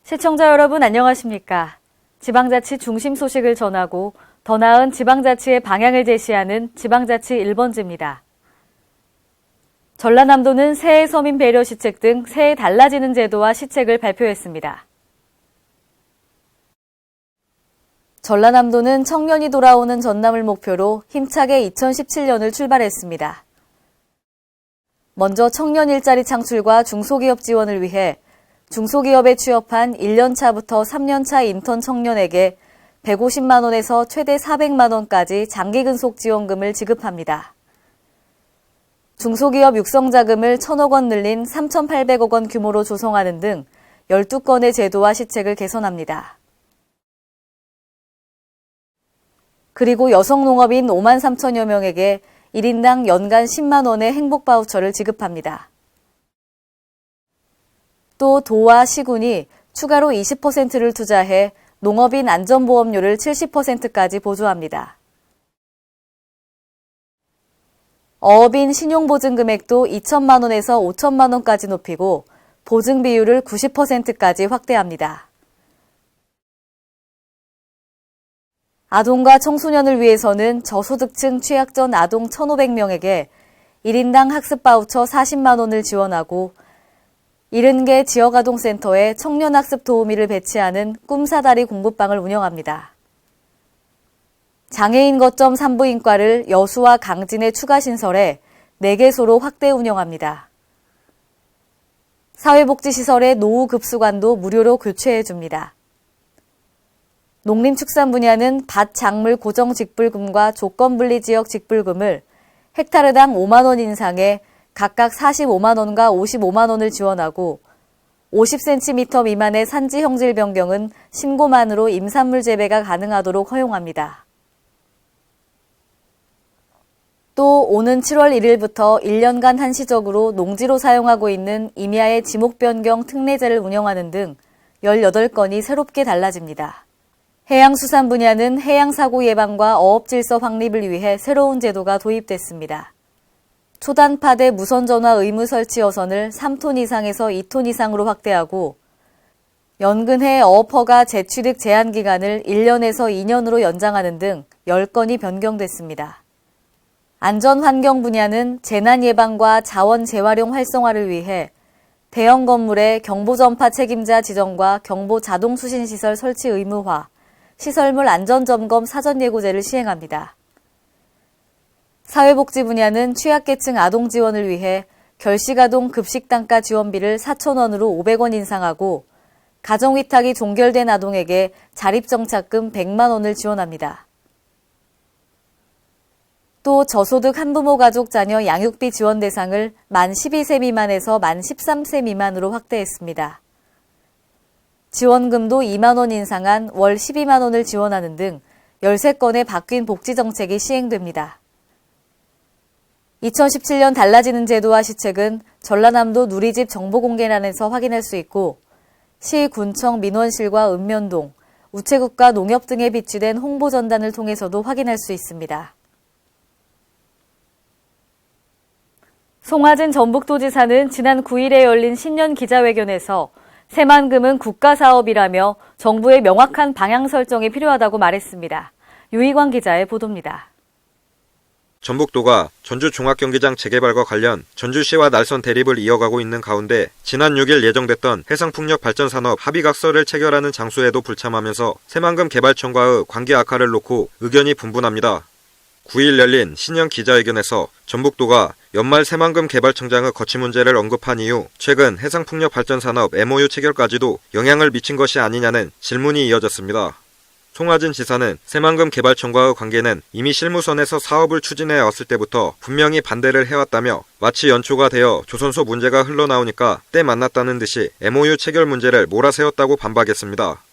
시청자 여러분 안녕하십니까? 지방자치 중심 소식을 전하고 더 나은 지방자치의 방향을 제시하는 지방자치 1번지입니다. 전라남도는 새해 서민 배려 시책 등 새해 달라지는 제도와 시책을 발표했습니다. 전라남도는 청년이 돌아오는 전남을 목표로 힘차게 2017년을 출발했습니다. 먼저 청년 일자리 창출과 중소기업 지원을 위해 중소기업에 취업한 1년차부터 3년차 인턴 청년에게 150만 원에서 최대 400만 원까지 장기근속 지원금을 지급합니다. 중소기업 육성자금을 1,000억 원 늘린 3,800억 원 규모로 조성하는 등 12건의 제도와 시책을 개선합니다. 그리고 여성농업인 5만 3천여 명에게 1인당 연간 10만 원의 행복바우처를 지급합니다. 또 도와 시군이 추가로 20%를 투자해 농업인 안전보험료를 70%까지 보조합니다. 어업인 신용보증금액도 2천만 원에서 5천만 원까지 높이고 보증 비율을 90%까지 확대합니다. 아동과 청소년을 위해서는 저소득층 취약전 아동 1,500명에게 1인당 학습바우처 40만 원을 지원하고 70개 지역아동센터에 청년학습 도우미를 배치하는 꿈사다리 공부방을 운영합니다. 장애인 거점 산부인과를 여수와 강진에 추가 신설해 4개소로 확대 운영합니다. 사회복지시설의 노후급수관도 무료로 교체해줍니다. 농림축산 분야는 밭 작물 고정직불금과 조건분리지역 직불금을 헥타르당 5만 원 인상해 각각 45만 원과 55만 원을 지원하고 50cm 미만의 산지 형질 변경은 신고만으로 임산물 재배가 가능하도록 허용합니다. 또 오는 7월 1일부터 1년간 한시적으로 농지로 사용하고 있는 임야의 지목 변경 특례제를 운영하는 등 18건이 새롭게 달라집니다. 해양수산 분야는 해양사고 예방과 어업질서 확립을 위해 새로운 제도가 도입됐습니다. 초단파대 무선전화 의무 설치 여선을 3톤 이상에서 2톤 이상으로 확대하고 연근해 어업허가 재취득 제한 기간을 1년에서 2년으로 연장하는 등 10건이 변경됐습니다. 안전환경 분야는 재난 예방과 자원 재활용 활성화를 위해 대형 건물의 경보전파 책임자 지정과 경보 자동 수신 시설 설치 의무화, 시설물 안전점검 사전예고제를 시행합니다. 사회복지 분야는 취약계층 아동 지원을 위해 결식아동 급식단가 지원비를 4,000원으로 500원 인상하고 가정위탁이 종결된 아동에게 자립정착금 100만 원을 지원합니다. 또 저소득 한부모 가족 자녀 양육비 지원 대상을 만 12세 미만에서 만 13세 미만으로 확대했습니다. 지원금도 2만 원 인상한 월 12만 원을 지원하는 등 13건의 바뀐 복지정책이 시행됩니다. 2017년 달라지는 제도와 시책은 전라남도 누리집 정보공개란에서 확인할 수 있고 시, 군청, 민원실과 읍면동, 우체국과 농협 등에 비치된 홍보전단을 통해서도 확인할 수 있습니다. 송하진 전북도지사는 지난 9일에 열린 신년 기자회견에서 새만금은 국가사업이라며 정부의 명확한 방향 설정이 필요하다고 말했습니다. 유희광 기자의 보도입니다. 전북도가 전주 종합경기장 재개발과 관련 전주시와 날선 대립을 이어가고 있는 가운데 지난 6일 예정됐던 해상풍력발전산업 합의각서를 체결하는 장소에도 불참하면서 새만금 개발청과의 관계 악화를 놓고 의견이 분분합니다. 9일 열린 신년 기자회견에서 전북도가 연말 새만금 개발청장의 거취 문제를 언급한 이후 최근 해상풍력발전산업 MOU 체결까지도 영향을 미친 것이 아니냐는 질문이 이어졌습니다. 송하진 지사는 새만금 개발청과의 관계는 이미 실무선에서 사업을 추진해 왔을 때부터 분명히 반대를 해왔다며 마치 연초가 되어 조선소 문제가 흘러나오니까 때 만났다는 듯이 MOU 체결 문제를 몰아세웠다고 반박했습니다.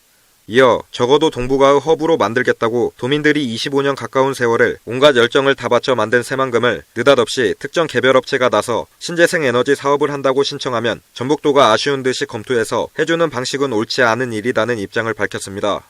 이어 적어도 동북아의 허브로 만들겠다고 도민들이 25년 가까운 세월을 온갖 열정을 다 바쳐 만든 새만금을 느닷없이 특정 개별업체가 나서 신재생 에너지 사업을 한다고 신청하면 전북도가 아쉬운 듯이 검토해서 해주는 방식은 옳지 않은 일이라는 입장을 밝혔습니다.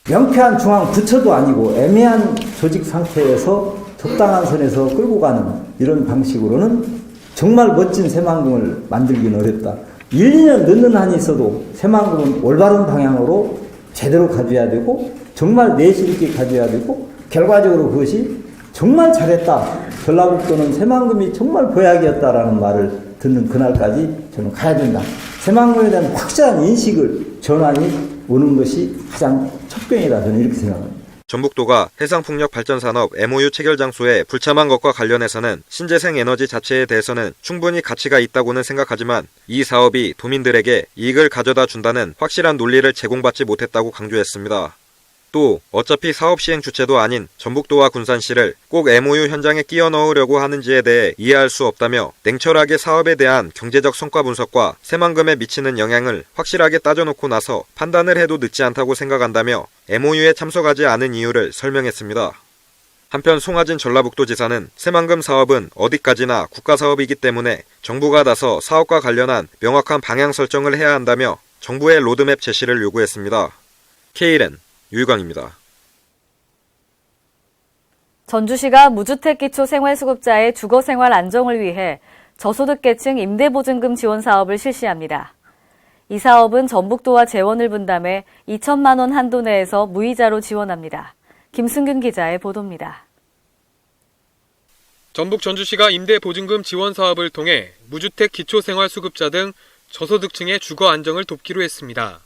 명쾌한 중앙 부처도 아니고 애매한 조직 상태에서 적당한 선에서 끌고 가는 이런 방식으로는 정말 멋진 새만금을 만들기는 어렵다. 1, 2년 늦는 한이 있어도 새만금은 올바른 방향으로 제대로 가져야 되고 정말 내실 있게 가져야 되고 결과적으로 그것이 정말 잘했다. 전라북도는 새만금이 정말 보약이었다라는 말을 듣는 그날까지 저는 가야 된다. 새만금에 대한 확실한 인식을 전환이 오는 것이 가장 척병이다. 저는 이렇게 생각합니다. 전북도가 해상풍력발전산업 MOU 체결 장소에 불참한 것과 관련해서는 신재생 에너지 자체에 대해서는 충분히 가치가 있다고는 생각하지만 이 사업이 도민들에게 이익을 가져다 준다는 확실한 논리를 제공받지 못했다고 강조했습니다. 또 어차피 사업 시행 주체도 아닌 전북도와 군산시를 꼭 MOU 현장에 끼워 넣으려고 하는지에 대해 이해할 수 없다며 냉철하게 사업에 대한 경제적 성과 분석과 새만금에 미치는 영향을 확실하게 따져놓고 나서 판단을 해도 늦지 않다고 생각한다며 MOU에 참석하지 않은 이유를 설명했습니다. 한편 송하진 전라북도지사는 새만금 사업은 어디까지나 국가사업이기 때문에 정부가 나서 사업과 관련한 명확한 방향 설정을 해야 한다며 정부의 로드맵 제시를 요구했습니다. Kren 유희광입니다. 전주시가 무주택 기초생활수급자의 주거생활 안정을 위해 저소득계층 임대보증금 지원 사업을 실시합니다. 이 사업은 전북도와 재원을 분담해 2천만 원 한도 내에서 무이자로 지원합니다. 김승균 기자의 보도입니다. 전북 전주시가 임대보증금 지원 사업을 통해 무주택 기초생활수급자 등 저소득층의 주거 안정을 돕기로 했습니다.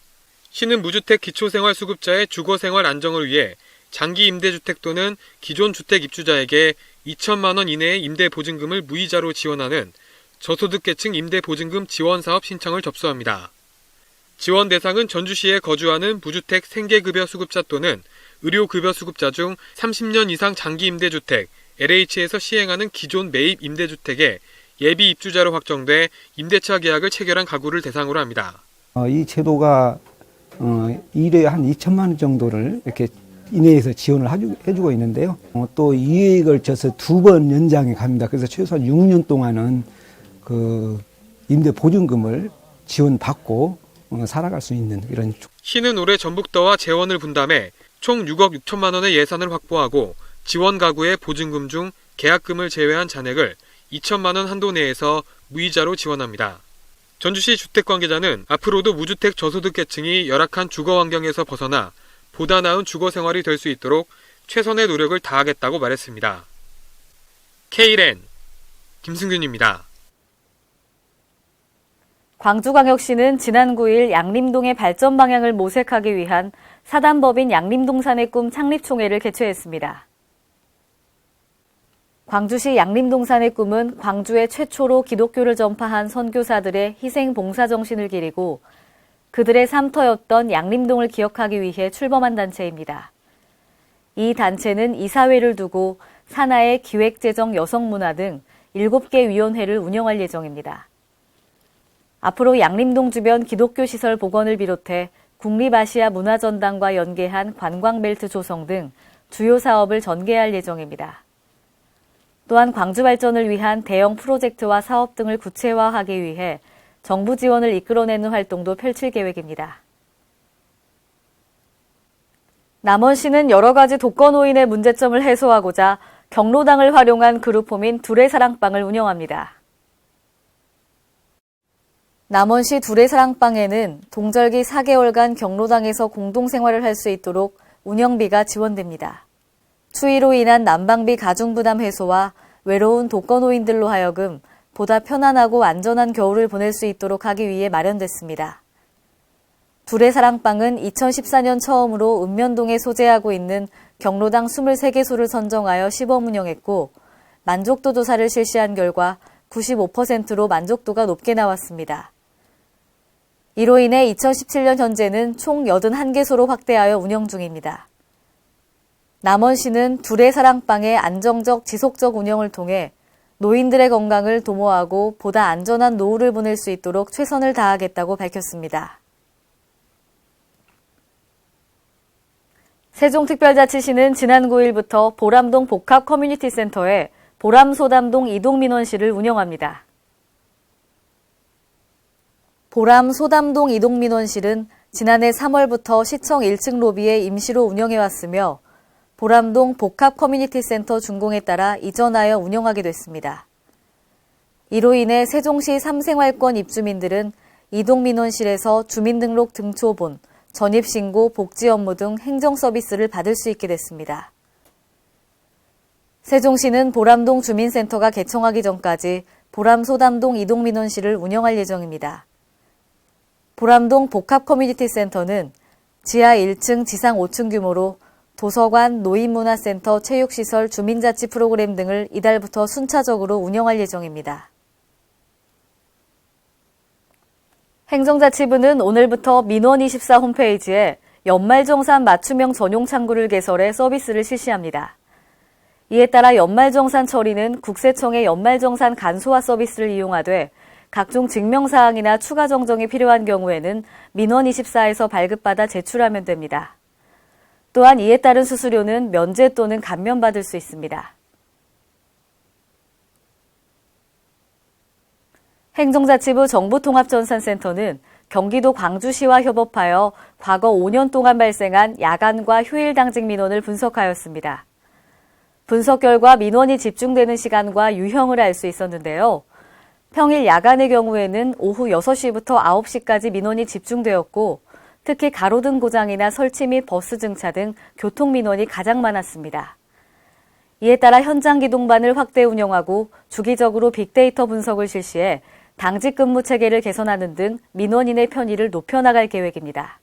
시는 무주택 기초생활수급자의 주거생활 안정을 위해 장기 임대주택 또는 기존 주택 입주자에게 2천만 원 이내의 임대보증금을 무이자로 지원하는 저소득계층 임대보증금 지원사업 신청을 접수합니다. 지원 대상은 전주시에 거주하는 무주택 생계급여 수급자 또는 의료급여 수급자 중 30년 이상 장기 임대주택, LH에서 시행하는 기존 매입 임대주택에 예비 입주자로 확정돼 임대차 계약을 체결한 가구를 대상으로 합니다. 이 제도가 일에 한 2천만 원 정도를 이렇게 이내에서 지원을 해주고 있는데요. 또 2회에 걸쳐서 2번 연장해 갑니다. 그래서 최소한 6년 동안은 그 임대 보증금을 지원받고 살아갈 수 있는 이런. 시는 올해 전북도와 재원을 분담해 총 6억 6천만 원의 예산을 확보하고 지원 가구의 보증금 중 계약금을 제외한 잔액을 2천만 원 한도 내에서 무이자로 지원합니다. 전주시 주택관계자는 앞으로도 무주택 저소득계층이 열악한 주거 환경에서 벗어나 보다 나은 주거 생활이 될 수 있도록 최선의 노력을 다하겠다고 말했습니다. Kren 김승균입니다. 광주광역시는 지난 9일 양림동의 발전 방향을 모색하기 위한 사단법인 양림동산의 꿈 창립총회를 개최했습니다. 광주시 양림동산의 꿈은 광주에 최초로 기독교를 전파한 선교사들의 희생 봉사 정신을 기리고 그들의 삶터였던 양림동을 기억하기 위해 출범한 단체입니다. 이 단체는 이사회를 두고 산하의 기획재정 여성문화 등 7개 위원회를 운영할 예정입니다. 앞으로 양림동 주변 기독교 시설 복원을 비롯해 국립아시아 문화전당과 연계한 관광벨트 조성 등 주요 사업을 전개할 예정입니다. 또한 광주 발전을 위한 대형 프로젝트와 사업 등을 구체화하기 위해 정부 지원을 이끌어내는 활동도 펼칠 계획입니다. 남원시는 여러 가지 독거노인의 문제점을 해소하고자 경로당을 활용한 그룹홈인 둘의 사랑방을 운영합니다. 남원시 둘의 사랑방에는 동절기 4개월간 경로당에서 공동생활을 할 수 있도록 운영비가 지원됩니다. 추위로 인한 난방비 가중부담 해소와 외로운 독거노인들로 하여금 보다 편안하고 안전한 겨울을 보낼 수 있도록 하기 위해 마련됐습니다. 둘의 사랑방은 2014년 처음으로 읍면동에 소재하고 있는 경로당 23개소를 선정하여 시범 운영했고 만족도 조사를 실시한 결과 95%로 만족도가 높게 나왔습니다. 이로 인해 2017년 현재는 총 81개소로 확대하여 운영 중입니다. 남원시는 둘의 사랑방의 안정적 지속적 운영을 통해 노인들의 건강을 도모하고 보다 안전한 노후를 보낼 수 있도록 최선을 다하겠다고 밝혔습니다. 세종특별자치시는 지난 9일부터 보람동 복합 커뮤니티 센터에 보람소담동 이동민원실을 운영합니다. 보람소담동 이동민원실은 지난해 3월부터 시청 1층 로비에 임시로 운영해왔으며 보람동 복합 커뮤니티 센터 준공에 따라 이전하여 운영하게 됐습니다. 이로 인해 세종시 3생활권 입주민들은 이동민원실에서 주민등록 등초본, 전입신고, 복지 업무 등 행정 서비스를 받을 수 있게 됐습니다. 세종시는 보람동 주민센터가 개청하기 전까지 보람소담동 이동민원실을 운영할 예정입니다. 보람동 복합커뮤니티센터는 지하 1층, 지상 5층 규모로 도서관, 노인문화센터, 체육시설, 주민자치 프로그램 등을 이달부터 순차적으로 운영할 예정입니다. 행정자치부는 오늘부터 민원24 홈페이지에 연말정산 맞춤형 전용 창구를 개설해 서비스를 실시합니다. 이에 따라 연말정산 처리는 국세청의 연말정산 간소화 서비스를 이용하되 각종 증명사항이나 추가 정정이 필요한 경우에는 민원24에서 발급받아 제출하면 됩니다. 또한 이에 따른 수수료는 면제 또는 감면받을 수 있습니다. 행정자치부 정보통합전산센터는 경기도 광주시와 협업하여 과거 5년 동안 발생한 야간과 휴일 당직 민원을 분석하였습니다. 분석 결과 민원이 집중되는 시간과 유형을 알 수 있었는데요. 평일 야간의 경우에는 오후 6시부터 9시까지 민원이 집중되었고 특히 가로등 고장이나 설치 및 버스 증차 등 교통 민원이 가장 많았습니다. 이에 따라 현장 기동반을 확대 운영하고 주기적으로 빅데이터 분석을 실시해 당직 근무 체계를 개선하는 등 민원인의 편의를 높여나갈 계획입니다.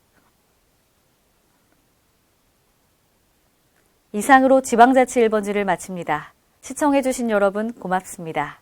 이상으로 지방자치 1번지를 마칩니다. 시청해주신 여러분 고맙습니다.